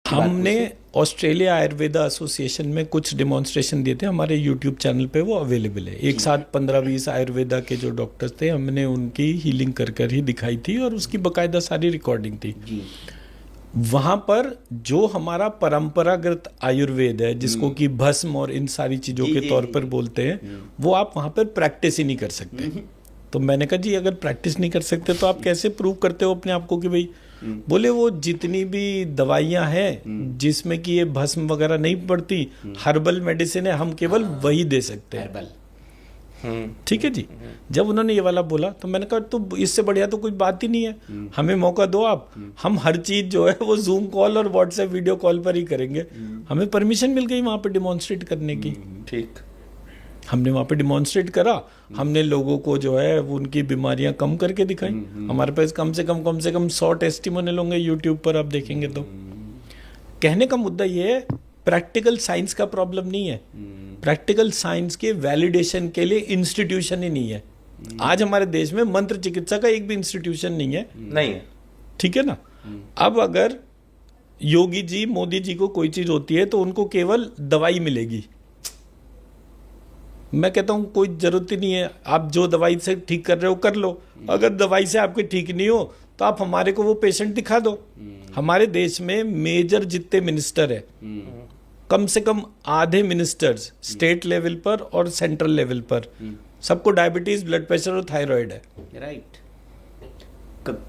हमने Australia Ayurveda association में कुछ डिमॉन्स्ट्रेशन दिए थे, हमारे यूट्यूब चैनल पे वो अवेलेबल है। एक साथ 15-20 आयुर्वेदा के जो डॉक्टर्स थे, हमने उनकी हीलिंग कर ही दिखाई थी और उसकी बाकायदा सारी रिकॉर्डिंग थी। वहाँ पर जो हमारा परंपरागत आयुर्वेद है, जिसको कि भस्म और इन सारी चीज़ों के तौर पर बोलते हैं, वो आप वहाँ पर प्रैक्टिस ही नहीं कर सकते। तो मैंने कहा जी अगर प्रैक्टिस नहीं कर सकते तो आप कैसे प्रूव करते हो अपने आप को कि भाई, बोले वो जितनी भी दवाइयाँ हैं जिसमें कि ये भस्म वगैरह नहीं पड़ती, हर्बल मेडिसिन है, हम केवल वही दे सकते हैं। ठीक है जी। जब उन्होंने ये वाला बोला तो मैंने कहा तो इससे बढ़िया तो कोई बात ही नहीं है, हमें मौका दो आप, हम हर चीज जो है वो जूम कॉल और व्हाट्सएप वीडियो कॉल पर ही करेंगे। हमें परमिशन मिल गई वहां पे डिमॉन्स्ट्रेट करने की। ठीक, हमने वहाँ पे डिमॉन्स्ट्रेट करा, हमने लोगों को जो है उनकी बीमारियां कम करके दिखाई। हमारे पास कम से कम 100 टेस्टिमोनियल होंगे यूट्यूब पर, आप देखेंगे तो। कहने का मुद्दा ये है, प्रैक्टिकल साइंस का प्रॉब्लम नहीं है, प्रैक्टिकल साइंस के वैलिडेशन के लिए इंस्टीट्यूशन ही नहीं है। आज हमारे देश में मंत्र चिकित्सा का एक भी इंस्टीट्यूशन नहीं है। ठीक है ना। अब अगर योगी जी, मोदी जी को कोई चीज होती है तो उनको केवल दवाई मिलेगी। मैं कहता हूं कोई जरूरत ही नहीं है, आप जो दवाई से ठीक कर रहे हो कर लो। अगर दवाई से आपके ठीक नहीं हो तो आप हमारे को वो पेशेंट दिखा दो। हमारे देश में मेजर जितने मिनिस्टर है, कम से कम आधे मिनिस्टर्स स्टेट लेवल पर और सेंट्रल लेवल पर सबको डायबिटीज, ब्लड प्रेशर और थायराइड है। राइट,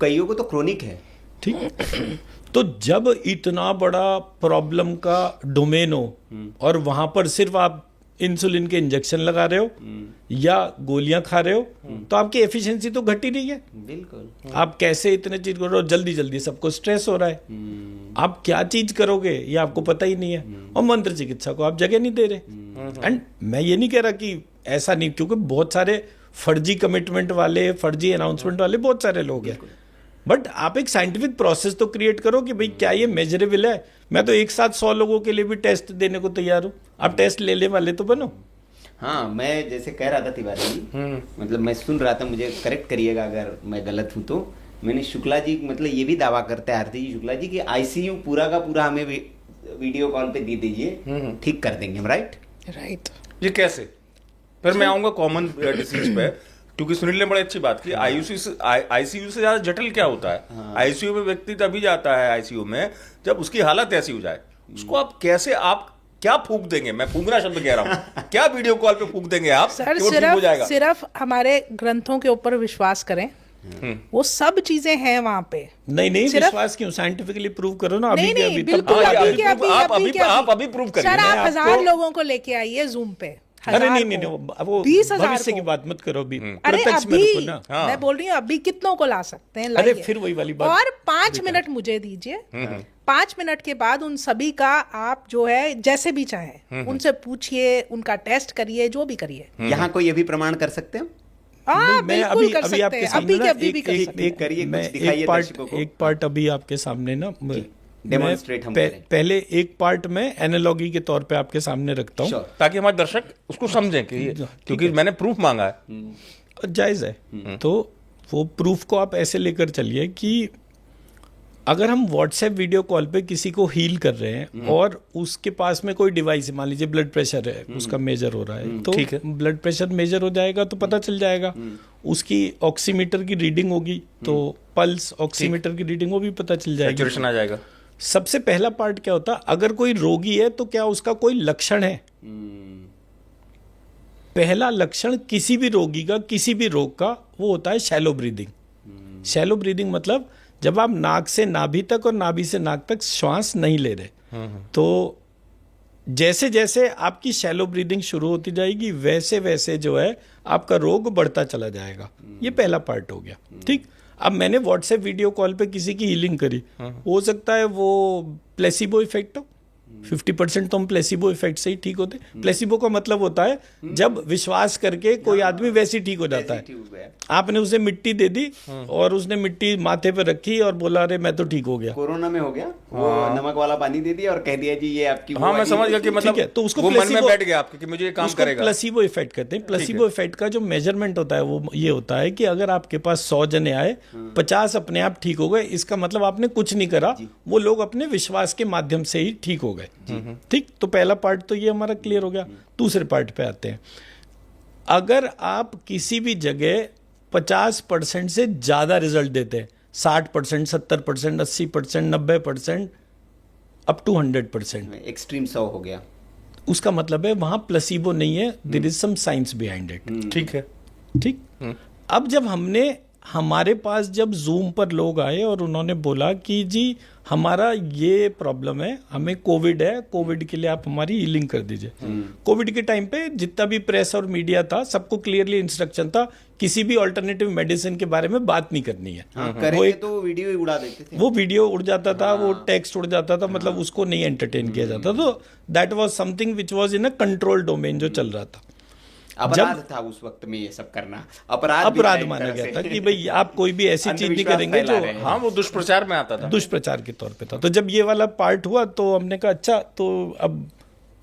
कईयों को तो क्रोनिक है। ठीक। तो जब इतना बड़ा प्रॉब्लम का डोमेन हो और वहां पर सिर्फ आप इंसुलिन के इंजेक्शन लगा रहे हो या गोलियां खा रहे हो, तो आपकी एफिशिएंसी तो घट ही रही है। बिल्कुल। आप कैसे इतने चीज कर रहे हो, जल्दी जल्दी सबको स्ट्रेस हो रहा है, आप क्या चीज करोगे ये आपको पता ही नहीं है, और मंत्र चिकित्सा को आप जगह नहीं दे रहे। एंड मैं ये नहीं कह रहा कि ऐसा नहीं, क्योंकि बहुत सारे फर्जी कमिटमेंट वाले, फर्जी अनाउंसमेंट वाले बहुत सारे लोग हैं, बट आप एक साइंटिफिक प्रोसेस तो क्रिएट करो कि भाई क्या ये मेजरेबल है। मैं तो एक साथ 100 लोगों के लिए भी टेस्ट देने को तैयार हूँ, आप टेस्ट लेने वाले तो बनो। हाँ, मैं जैसे कह रहा था तिवारी जी, मतलब मैं सुन रहा था, मुझे करेक्ट करिएगा अगर मैं गलत हूँ तो। मैंने शुक्ला जी, मतलब ये भी दावा करते हैं आरती जी शुक्ला जी कि आईसीयू पूरा का पूरा हमें वीडियो कॉल पे दे दीजिए, ठीक कर देंगे हम। राइट। ये कैसे? फिर मैं आऊंगा कॉमन डिसीज पे, क्योंकि सुनील ने बड़ी अच्छी बात की। आईसीयू से ज्यादा जटिल क्या होता है? आईसीयू में व्यक्ति तभी जाता है आईसीयू में जब उसकी हालत ऐसी हो जाए। उसको आप कैसे, आप क्या फूंक देंगे, मैं फूंकना शब्द कह रहा हूँ, क्या वीडियो कॉल पे फूंक देंगे आप सर? सिर्फ हमारे ग्रंथों के ऊपर विश्वास करें, वो सब चीजें हैं वहां पे। नहीं विश्वास क्यों, साइंटिफिकली प्रूव करो ना। नहीं, बिल्कुल आप अभी प्रूव करिए। सर आप 1000 लोगों को लेके आइए जूम पे। अरे नहीं, वो 20,000 भविष्य की बात मत करो अभी। अरे अभी मैं बोल रही हूँ, अभी कितनों को ला सकते हैं, अरे फिर वही वाली बात। और 5 मिनट मुझे दीजिए, 5 मिनट के बाद उन सभी का आप जो है जैसे भी चाहे उनसे पूछिए, उनका टेस्ट करिए, जो भी करिए। यहाँ कोई अभी प्रमाण कर सकते हैं? मैं अभी आपके सामने एक पार्ट अभी आपके सामने ना डेमोन्स्ट्रेट हम पहले एक पार्ट में एनालॉजी के तौर पे आपके सामने रखता हूँ, ताकि हमारे दर्शक उसको समझें कि क्योंकि मैंने प्रूफ मांगा है। जायज है। तो वो प्रूफ को आप ऐसे लेकर चलिए कि अगर हम व्हाट्सएप वीडियो कॉल पे किसी को हील कर रहे हैं और उसके पास में कोई डिवाइस है, मान लीजिए ब्लड प्रेशर है, उसका मेजर हो रहा है, तो ब्लड प्रेशर मेजर हो जाएगा तो पता चल जाएगा। उसकी ऑक्सीमीटर की रीडिंग होगी तो पल्स ऑक्सीमीटर की रीडिंग वो भी पता चल जाएगी, सैचुरेशन आ जाएगा। सबसे पहला पार्ट क्या होता है, अगर कोई रोगी है तो क्या उसका कोई लक्षण है? पहला लक्षण किसी भी रोगी का, किसी भी रोग का, वो होता है शैलो ब्रीदिंग। शैलो ब्रीदिंग मतलब जब आप नाक से नाभि तक और नाभि से नाक तक श्वास नहीं ले रहे। तो जैसे जैसे आपकी शैलो ब्रीदिंग शुरू होती जाएगी वैसे वैसे जो है आपका रोग बढ़ता चला जाएगा। ये पहला पार्ट हो गया। ठीक। अब मैंने व्हाट्सएप वीडियो कॉल पे किसी की हीलिंग करी, हो सकता है वो प्लेसिबो इफेक्ट हो, 50% तो हम प्लेसिबो इफेक्ट से ही ठीक होते। प्लेसिबो का मतलब होता है जब विश्वास करके कोई आदमी वैसे ही ठीक हो जाता है। ठीक हो गया। आपने उसे मिट्टी दे दी और उसने मिट्टी माथे पे रखी और बोला अरे मैं तो ठीक हो गया। कोरोना में हो गया, वो नमक वाला पानी दे दिया और कह दिया जी ये आपकी हाँ मैं समझ गया कि मतलब ठीक है, तो उसको वो मन में placebo- बैठ गया आपके कि मुझे ये काम उसको करेगा। प्लेसिबो इफेक्ट कहते हैं। प्लेसिबो इफेक्ट का जो मेजरमेंट होता है वो ये होता है कि अगर आपके पास 100 जने आए, 50 अपने आप ठीक हो गए, इसका मतलब आपने कुछ नहीं करा, वो लोग अपने विश्वास के माध्यम से ही ठीक हो गए। ठीक, तो पहला पार्ट तो ये हमारा क्लियर हो गया। दूसरे पार्ट पे आते हैं। अगर आप किसी भी जगह 50% से ज्यादा रिजल्ट देते हैं, 60%, 70%, 80%, 90%, अप टू 100%, एक्सट्रीम 100 हो गया। उसका मतलब है वहां प्लेसिबो नहीं है, there is some science behind it. ठीक है। ठीक। अब जब हमारे पास जब जूम पर लोग आए और उन्होंने बोला कि जी हमारा ये प्रॉब्लम है, हमें कोविड है, कोविड के लिए आप हमारी हीलिंग कर दीजिए। कोविड के टाइम पे जितना भी प्रेस और मीडिया था सबको क्लियरली इंस्ट्रक्शन था किसी भी अल्टरनेटिव मेडिसिन के बारे में बात नहीं करनी है। हाँ, वो करेंगे एक तो वीडियो ही उड़ा देते थे। वो वीडियो उड़ जाता था, वो टेक्स्ट उड़ जाता था, मतलब उसको नहीं एंटरटेन किया जाता। तो that was something which was in a control domain जो चल रहा था। अपराध था उस वक्त में ये सब करना, अपराध अपराध माना गया था कि भाई आप कोई भी ऐसी चीज नहीं करेंगे जो हाँ वो दुष्प्रचार में आता था। दुष्प्रचार के तौर पे था। तो जब ये वाला पार्ट हुआ तो हमने कहा अच्छा तो अब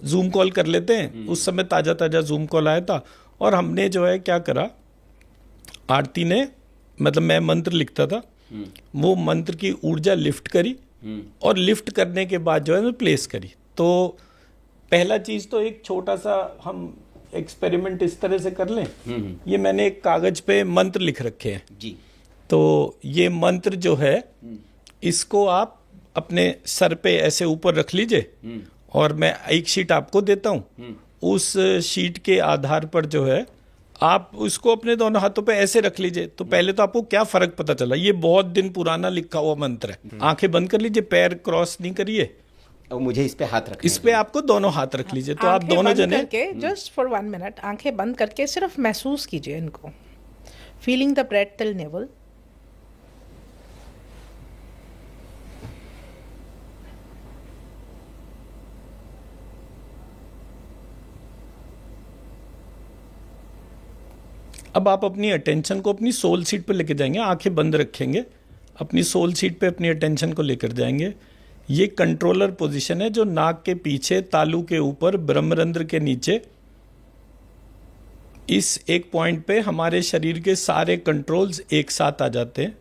जूम कॉल कर लेते हैं। उस समय ताजा ताजा जूम कॉल आया था और हमने जो है क्या करा, आरती ने मतलब मैं मंत्र लिखता था, वो मंत्र की ऊर्जा लिफ्ट करी और लिफ्ट करने के बाद जो है प्लेस करी। तो पहला चीज तो एक छोटा सा हम एक्सपेरिमेंट इस तरह से कर लें। ये मैंने एक कागज पे मंत्र लिख रखे हैं जी। तो ये मंत्र जो है इसको आप अपने सर पे ऐसे ऊपर रख लीजिए और मैं एक शीट आपको देता हूँ। उस शीट के आधार पर जो है आप उसको अपने दोनों हाथों पे ऐसे रख लीजिए। तो पहले तो आपको क्या फर्क पता चला, ये बहुत दिन पुराना लिखा हुआ मंत्र है। आंखें बंद कर लीजिए, पैर क्रॉस नहीं करिए, और मुझे इस पे हाथ रखना इस पे आपको दोनों हाथ रख लीजिए। तो आप आंखें दोनों बंद जने करके जस्ट फॉर 1 मिनट आंखें बंद करके सिर्फ महसूस कीजिए इनको, feeling the breath till navel. अब आप अपनी अटेंशन को अपनी सोल सीट पे लेके जाएंगे, आंखें बंद रखेंगे, अपनी सोल सीट पे अपनी अटेंशन को लेकर जाएंगे। ये कंट्रोलर पोजीशन है जो नाक के पीछे, तालू के ऊपर, ब्रह्मरंध्र के नीचे, इस एक पॉइंट पे हमारे शरीर के सारे कंट्रोल्स एक साथ आ जाते हैं।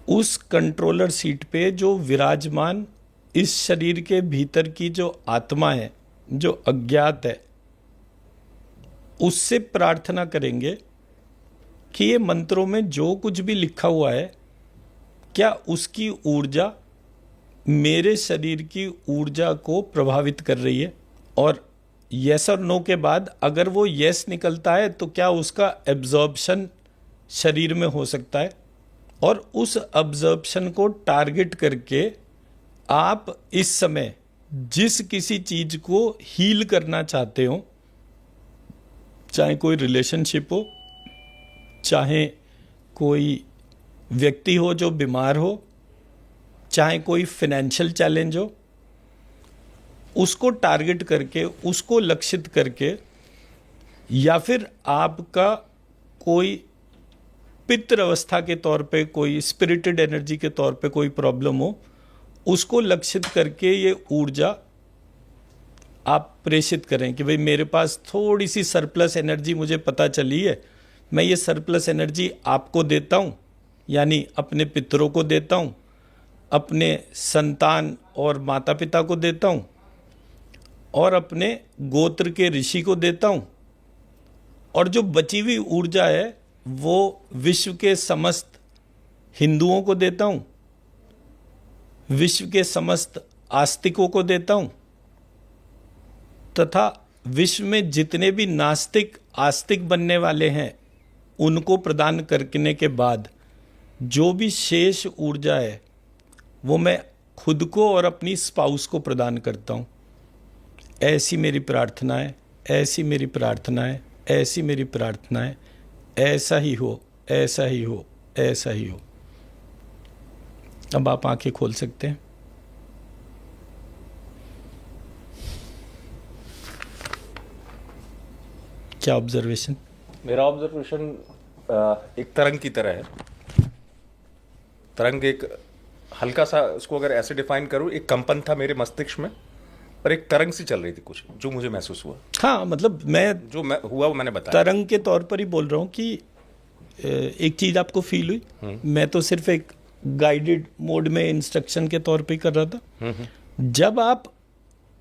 उस कंट्रोलर सीट पे जो विराजमान इस शरीर के भीतर की जो आत्मा है, जो अज्ञात है, उससे प्रार्थना करेंगे कि ये मंत्रों में जो कुछ भी लिखा हुआ है क्या उसकी ऊर्जा मेरे शरीर की ऊर्जा को प्रभावित कर रही है, और यस और नो के बाद अगर वो यस निकलता है तो क्या उसका एब्जॉर्प्शन शरीर में हो सकता है, और उस एब्जॉर्प्शन को टारगेट करके आप इस समय जिस किसी चीज को हील करना चाहते हो, चाहे कोई रिलेशनशिप हो, चाहे कोई व्यक्ति हो जो बीमार हो, चाहे कोई फाइनेंशियल चैलेंज हो, उसको टारगेट करके, उसको लक्षित करके, या फिर आपका कोई पितृ अवस्था के तौर पे, कोई स्पिरिटेड एनर्जी के तौर पे कोई प्रॉब्लम हो, उसको लक्षित करके ये ऊर्जा आप प्रेषित करें कि भाई मेरे पास थोड़ी सी सरप्लस एनर्जी मुझे पता चली है, मैं ये सरप्लस एनर्जी आपको देता हूँ, यानी अपने पितरों को देता हूँ, अपने संतान और माता पिता को देता हूँ, और अपने गोत्र के ऋषि को देता हूँ, और जो बची हुई ऊर्जा है वो विश्व के समस्त हिंदुओं को देता हूँ, विश्व के समस्त आस्तिकों को देता हूँ, तथा विश्व में जितने भी नास्तिक आस्तिक बनने वाले हैं उनको प्रदान करने के बाद जो भी शेष ऊर्जा है वो मैं खुद को और अपनी स्पाउस को प्रदान करता हूँ। ऐसी मेरी प्रार्थना है, ऐसी मेरी प्रार्थना है, ऐसी मेरी प्रार्थना है, ऐसा ही हो, ऐसा ही हो, ऐसा ही हो। अब आप आंखें खोल सकते हैं। क्या ऑब्जर्वेशन? मेरा ऑब्जर्वेशन एक तरंग की तरह है। तरंग एक हल्का सा, उसको अगर ऐसे डिफाइन करूं, एक कंपन था मेरे मस्तिष्क में, पर एक तरंग सी चल रही थी कुछ, जो मुझे महसूस हुआ। हाँ, मतलब मैं हुआ वो मैंने बताया। तरंग के तौर पर ही बोल रहा हूँ कि एक चीज आपको फील हुई, मैं तो सिर्फ एक गाइडेड मोड में इंस्ट्रक्शन के तौर पे ही कर रहा था। जब आप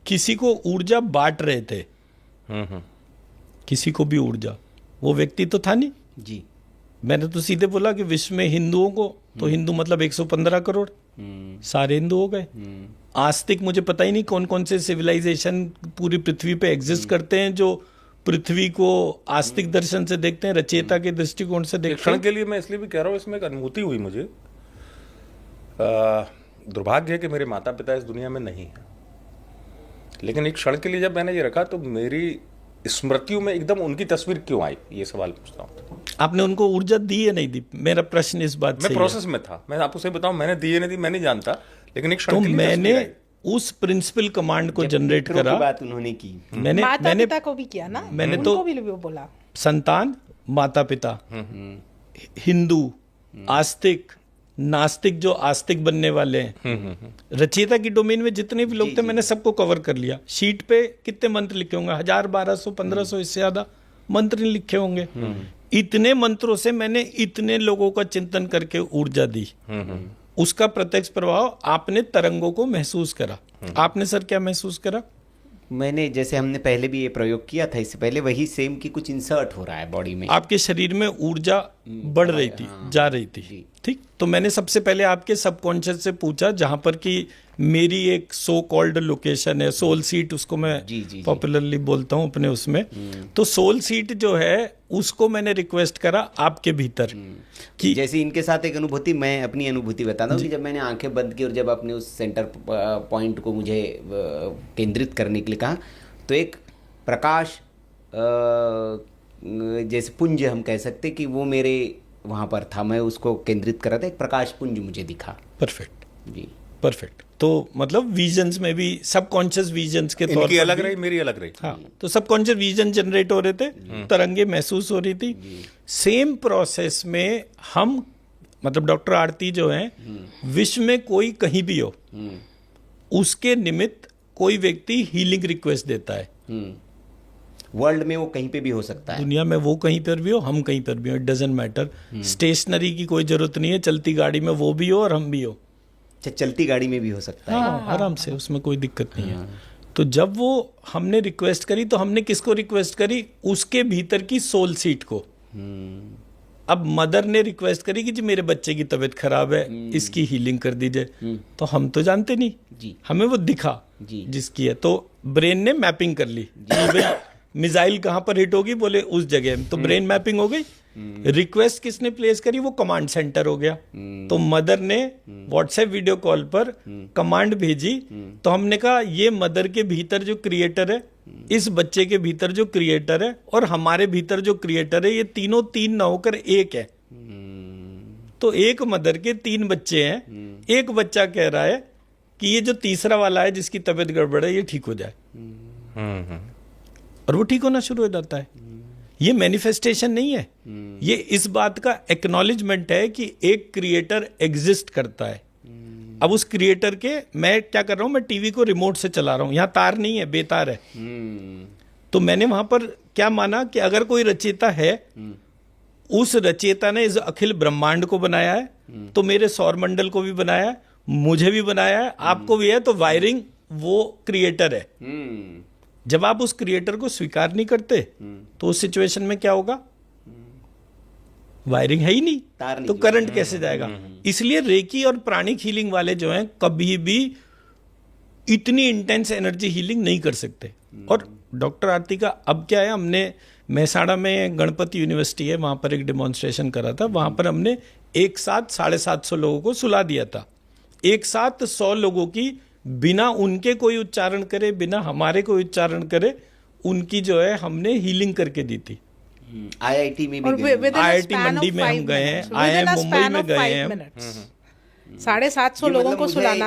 किसी को ऊर्जा बांट रहे थे, किसी को भी ऊर्जा, वो व्यक्ति तो था नहीं जी। मैंने तो सीधे बोला कि विश्व में हिंदुओं को, तो हिंदू मतलब 115 करोड़, सारे हिंदू हो गए। आस्तिक मुझे पता ही नहीं कौन कौन से सिविलाइजेशन पूरी पृथ्वी पे एग्जिस्ट करते हैं जो पृथ्वी को आस्तिक दर्शन से देखते हैं, रचयिता के दृष्टिकोण से एक देखते क्षण हैं। के लिए मैं इसलिए भी कह रहा हूँ, इसमें एक अनुभूति हुई मुझे। दुर्भाग्य है कि मेरे माता पिता इस दुनिया में नहीं है, लेकिन एक क्षण के लिए जब मैंने ये रखा तो मेरी स्मृतियों में एकदम उनकी तस्वीर क्यों आई, ये सवाल पूछता हूँ। आपने उनको ऊर्जा दी या नहीं दी? मेरा प्रश्न इस बात से मैं प्रोसेस में था, मैं आपको सही बताऊं, मैंने दी या नहीं दी मैं नहीं जानता, लेकिन एक क्षण तो के लिए मैंने तस्वीर आई। उस प्रिंसिपल कमांड को जनरेट मित्रों की करा। बात उन्होंने की। माता पिता को भी किया ना, मैंने उनको तो भी वो बोला संतान, माता पिता, हिंदू, आस्तिक, नास्तिक, जो आस्तिक बनने वाले हैं, रचयिता की डोमेन में जितने भी लोग थे मैंने सबको कवर कर लिया। शीट पे कितने मंत्र लिखे होंगे? 1000, 1200, 1500, इससे ज्यादा मंत्र नहीं लिखे होंगे। इतने मंत्रों से मैंने इतने लोगों का चिंतन करके ऊर्जा दी। उसका प्रत्यक्ष प्रभाव आपने तरंगों को महसूस करा। आपने सर क्या महसूस करा? मैंने, जैसे हमने पहले भी ये प्रयोग किया था इससे पहले, वही सेम की कुछ इंसर्ट हो रहा है बॉडी में। आपके शरीर में ऊर्जा बढ़ रही थी, जा रही थी। ठीक, तो मैंने सबसे पहले आपके सबकॉन्शियस से पूछा, जहां पर कि मेरी एक सो कॉल्ड लोकेशन है, सोल सीट उसको मैं पॉपुलरली बोलता हूं अपने उसमें। तो सोल सीट जो है उसको मैंने रिक्वेस्ट करा आपके भीतर कि जैसे इनके साथ एक अनुभूति, मैं अपनी अनुभूति बताता हूँ कि जब मैंने आंखें बंद की और जब आपने उस सेंटर पॉइंट को मुझे केंद्रित करने के लिए कहा, तो एक प्रकाश जैसे पुंज हम कह सकते कि वो मेरे वहाँ पर था, मैं उसको केंद्रित कर रहा था, एक प्रकाश पुंज मुझे दिखा। परफेक्ट जी, परफेक्ट। तो मतलब विजन्स में भी सबकॉन्शियस विजन्स के तौर इनकी पर अलग भी- रही, मेरी अलग रही। हाँ, तो सबकॉन्शियस विजन जनरेट हो रहे थे, तरंगे महसूस हो रही थी। सेम प्रोसेस में हम, मतलब डॉक्टर आरती जो हैं, विश्व में कोई कहीं भी हो, उसके निमित्त कोई व्यक्ति हीलिंग रिक्वेस्ट देता है। वर्ल्ड में वो कहीं पे भी हो सकता है। दुनिया में वो कहीं पर भी हो, हम कहीं पर भी हो, इट डजेंट मैटर। स्टेशनरी की कोई जरूरत नहीं है, चलती गाड़ी में वो भी हो और हम भी हो। अच्छा, चलती गाड़ी में भी हो सकता है। हाँ, आराम से, उसमें कोई दिक्कत नहीं है। तो जब वो हमने रिक्वेस्ट करी, तो हमने किसको रिक्वेस्ट करी? उसके भीतर की सोल सीट को। अब मदर ने रिक्वेस्ट करी कि जी मेरे बच्चे की तबीयत खराब है, इसकी हीलिंग कर दीजिए। तो हम तो जानते नहीं, जी। हमें वो दिखा जी। जिसकी है, तो ब्रेन ने मैपिंग कर ली। मिसाइल कहाँ पर हिट होगी, बोले उस जगह, तो ब्रेन मैपिंग हो गई। रिक्वेस्ट किसने प्लेस करी? वो कमांड सेंटर हो गया। तो मदर ने व्हाट्सएप वीडियो कॉल पर कमांड भेजी, तो हमने कहा ये मदर के भीतर जो क्रिएटर है, इस बच्चे के भीतर जो क्रिएटर है, और हमारे भीतर जो क्रिएटर है, ये तीनों तीन ना होकर एक है। तो एक मदर के 3 बच्चे हैं। एक बच्चा कह रहा है कि ये जो तीसरा वाला है जिसकी तबीयत गड़बड़ है, ये ठीक हो जाए, और वो ठीक होना शुरू हो जाता है। ये मैनिफेस्टेशन नहीं है, ये इस बात का एक्नॉलेजमेंट है कि एक क्रिएटर एग्जिस्ट करता है। अब उस क्रिएटर के, मैं क्या कर रहा हूं, मैं टीवी को रिमोट से चला रहा हूं, यहां तार नहीं है, बेतार है। तो मैंने वहां पर क्या माना कि अगर कोई रचयिता है, उस रचयिता ने इस अखिल ब्रह्मांड को बनाया है, तो मेरे सौर मंडल को भी बनाया है, मुझे भी बनाया है, आपको भी है। तो वायरिंग वो क्रिएटर है। जब आप उस क्रिएटर को स्वीकार नहीं करते, तो उस सिचुएशन में क्या होगा? वायरिंग है ही नहीं, तार नहीं तो करंट कैसे जाएगा? इसलिए रेकी और प्राणिक हीलिंग वाले जो हैं, कभी भी इतनी इंटेंस एनर्जी हीलिंग नहीं कर सकते। और डॉक्टर आरती का अब क्या है, हमने मेहसाणा में गणपति यूनिवर्सिटी है, वहां पर एक डेमोन्स्ट्रेशन करा था। वहां पर हमने एक साथ 750 लोगों को सुला दिया था। एक साथ 100 लोगों की, बिना उनके कोई उच्चारण करे, बिना हमारे कोई उच्चारण करे, उनकी जो है हमने हीलिंग करके दी थी। IIT में भी और गए। IIT मंडी में हम गए हैं, IIM मुंबई में गए हैं। 750 लोगों को ये मतलब सुलाना